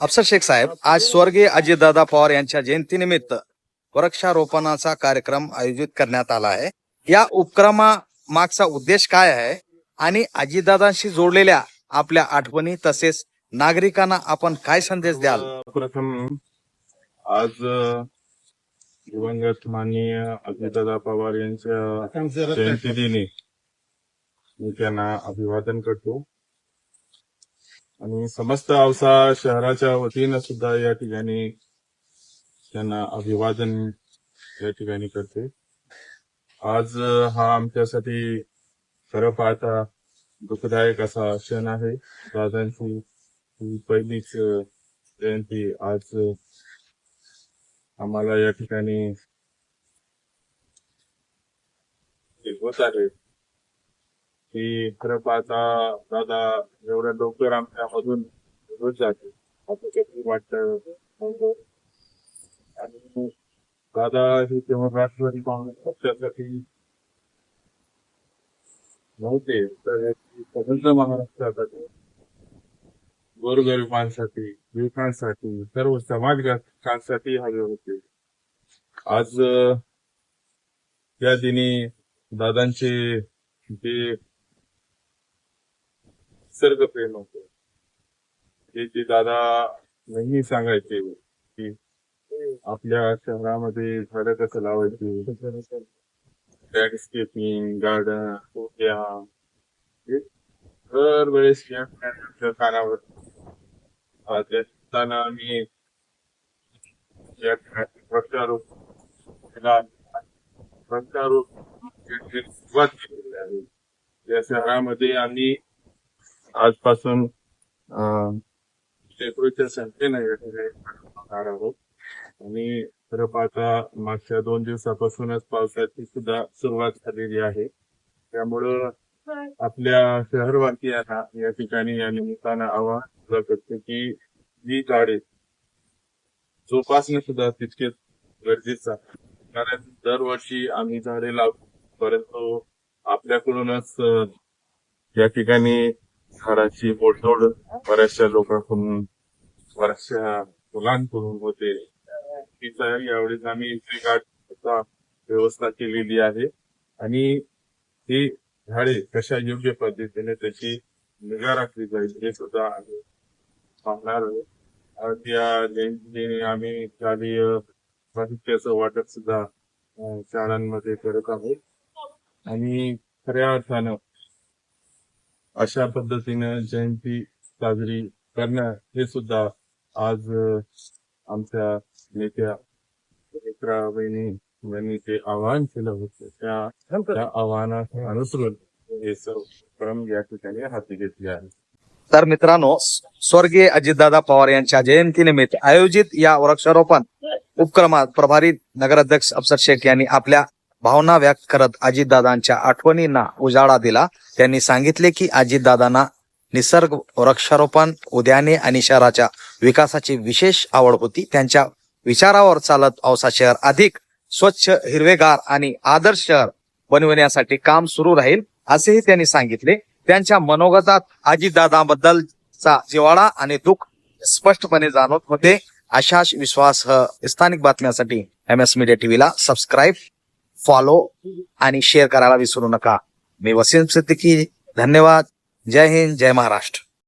अफसर शेख साहेब, आज स्वर्गीय अजितदादा पवार यांच्या जयंतीनिमित्त वृक्षारोपणाचा कार्यक्रम आयोजित करण्यात आला आहे. या उपक्रमा मागचा उद्देश काय आहे आणि अजितदादांशी जोडलेल्या आपल्या आठवणी तसेच नागरिकांना आपण काय संदेश द्याल? प्रथम आज दिवंगत माननीय अजितदादा पवार यांच्या जयंतीदिनी मी त्यांना अभिवादन करतो आणि समस्त औसा शहराच्या वतीनं सुद्धा या ठिकाणी त्यांना अभिवादन या ठिकाणी करते. आज हा आमच्यासाठी खरं पाहता दुःखदायक असा क्षण आहे. दादांची ही पहिलीच जयंती आज आम्हाला या ठिकाणी होत आहे. की खरं पाहता दादा एवढ्या लवकर आमच्यामधून निघून जाते असं कधी वाटतं. आणि दादा हे तेव्हा राष्ट्रवादी काँग्रेस पक्षासाठी नव्हते तर स्वतंत्र महाराष्ट्रासाठी गोरगरिबांसाठी युवकांसाठी सर्व समाजघातकांसाठी हवे होते. आज या दिनी दादांचे जे निसर्ग प्रेम होते ते दादा नेहमी सांगायचे की आपल्या शहरामध्ये झाडं कसं लावायची, लँडस्केपिंग गार्डन दरवेळेस या कानावर त्याना आम्ही सुरुवात केलेली आहे. या शहरामध्ये आम्ही आजपासून शेकडोच्या संख्येने येणार आहोत आणि खरं पाहता मागच्या 2 दिवसापासूनच पावसाची सुद्धा सुरुवात झालेली आहे. त्यामुळं आपल्या शहरवासियांना या ठिकाणी या निमित्तानं आवाहन करतो की जी झाडे जोपासणं सुद्धा तितकेच गरजेचं आहे. कारण दरवर्षी आम्ही झाडे लावतो परंतु आपल्याकडूनच या ठिकाणी झाडाची मोडतोड बऱ्याचशा लोकांकडून बऱ्याचशा मुलांकडून होते. यावेळेस आम्ही एंट्री गार्डचा व्यवस्था केलेली आहे आणि ही झाडे कशा योग्य पद्धतीने त्याची निगा राखली जाईल हे सुद्धा आम्ही पाहणार आहोत. या जयंतीने आम्ही शालेय साहित्याचं वाटप सुद्धा शाळांमध्ये करत आहोत आणि खऱ्या अर्थानं अशा पद्धतीनं जयंती साजरी करणं हे सुद्धा आज आमच्या नेत्या मित्रा बहिणी यांनी ते आवाहन केलं होतं. त्या आवाहनाला अनुसरून हे सर्व क्रम या ठिकाणी हाती घेतले आहे. तर मित्रांनो, स्वर्गीय अजितदादा पवार यांच्या जयंतीनिमित्त आयोजित या वृक्षारोपण उपक्रमात प्रभारी नगराध्यक्ष अफसर शेख यांनी आपल्या भावना व्यक्त करत अजितदादांच्या आठवणींना उजाळा दिला. त्यांनी सांगितले की अजितदादांना निसर्ग, वृक्षारोपण, उद्याने आणि शहराच्या विकासाची विशेष आवड होती. त्यांच्या विचारावर चालत औसा शहर अधिक स्वच्छ, हिरवेगार आणि आदर्श शहर बनविण्यासाठी काम सुरू राहील असेही त्यांनी सांगितले. त्यांच्या मनोगतात अजितदादांबद्दलचा जिव्हाळा आणि दुःख स्पष्टपणे जाणवत होते. अशाच विश्वास स्थानिक बातम्यांसाठी MS मीडिया टीव्हीला सबस्क्राईब, फॉलो आणि शेअर करायला विसरू नका. मी वसीम सिद्दीकी. धन्यवाद. जय हिंद, जय महाराष्ट्र.